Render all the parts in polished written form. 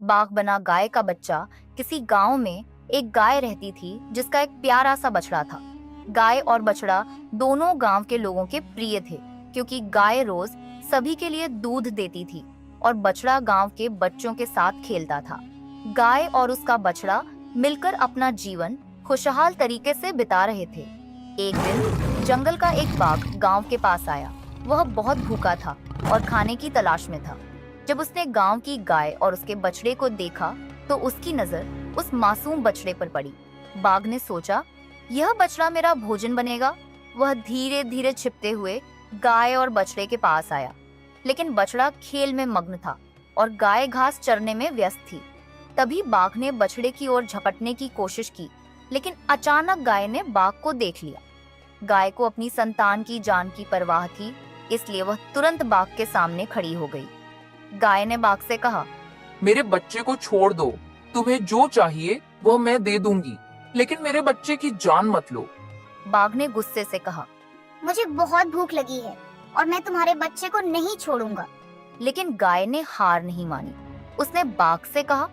बाघ बना गाय का बच्चा। किसी गांव में एक गाय रहती थी जिसका एक प्यारा सा बछड़ा था। गाय और बछड़ा दोनों गांव के लोगों के प्रिय थे, क्योंकि गाय रोज सभी के लिए दूध देती थी और बछड़ा गांव के बच्चों के साथ खेलता था। गाय और उसका बछड़ा मिलकर अपना जीवन खुशहाल तरीके से बिता रहे थे। एक दिन जंगल का एक बाघ गांव के पास आया। वह बहुत भूखा था और खाने की तलाश में था। जब उसने गांव की गाय और उसके बछड़े को देखा तो उसकी नजर उस मासूम बछड़े पर पड़ी। बाघ ने सोचा, यह बछड़ा मेरा भोजन बनेगा। वह धीरे धीरे छिपते हुए गाय और बछड़े के पास आया, लेकिन बछड़ा खेल में मग्न था और गाय घास चरने में व्यस्त थी। तभी बाघ ने बछड़े की ओर झपटने की कोशिश की, लेकिन अचानक गाय ने बाघ को देख लिया। गाय को अपनी संतान की जान की परवाह थी, इसलिए वह तुरंत बाघ के सामने खड़ी हो गई। गाय ने बाघ से कहा, मेरे बच्चे को छोड़ दो, तुम्हें जो चाहिए वो मैं दे दूंगी, लेकिन मेरे बच्चे की जान मत लो। बाघ ने गुस्से से कहा, मुझे बहुत भूख लगी है और मैं तुम्हारे बच्चे को नहीं छोड़ूंगा। लेकिन गाय ने हार नहीं मानी। उसने बाघ से कहा,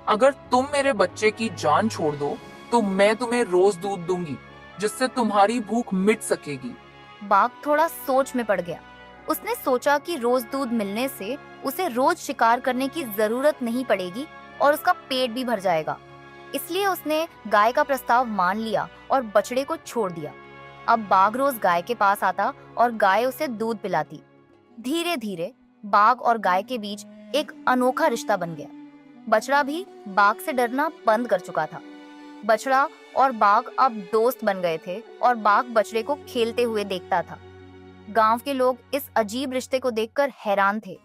अगर तुम मेरे बच्चे की जान छोड़ दो तो मैं तुम्हें रोज दूध दूंगी, जिससे तुम्हारी भूख मिट सकेगी। बाघ थोड़ा सोच में पड़ गया। उसने सोचा कि रोज दूध मिलने से उसे रोज शिकार करने की जरूरत नहीं पड़ेगी और उसका पेट भी भर जाएगा। इसलिए उसने गाय का प्रस्ताव मान लिया और बछड़े को छोड़ दिया। अब बाघ रोज गाय के पास आता और गाय उसे दूध पिलाती। धीरे धीरे बाघ और गाय के बीच एक अनोखा रिश्ता बन गया। बछड़ा भी बाघ से डरना बंद कर चुका था। बछड़ा और बाघ अब दोस्त बन गए थे और बाघ बछड़े को खेलते हुए देखता था। गांव के लोग इस अजीब रिश्ते को देखकर हैरान थे।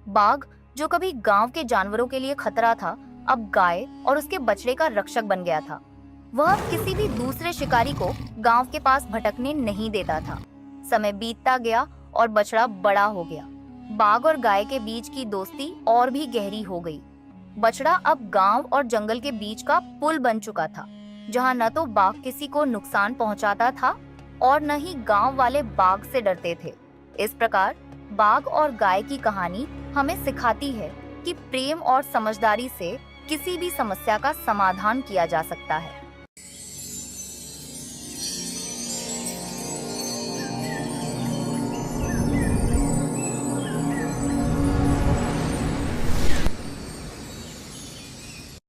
बाघ, जो कभी गांव के जानवरों के लिए खतरा था, अब गाय और उसके बछड़े का रक्षक बन गया था। वह किसी भी दूसरे शिकारी को गांव के पास भटकने नहीं देता था। समय बीतता गया और बछड़ा बड़ा हो गया। बाघ और गाय के बीच की दोस्ती और भी गहरी हो गई। बछड़ा अब गांव और जंगल के बीच का पुल बन चुका था, जहां न तो बाघ किसी को नुकसान पहुंचाता था और न ही गांव वाले बाघ से डरते थे। इस प्रकार बाघ और गाय की कहानी हमें सिखाती है कि प्रेम और समझदारी से किसी भी समस्या का समाधान किया जा सकता है।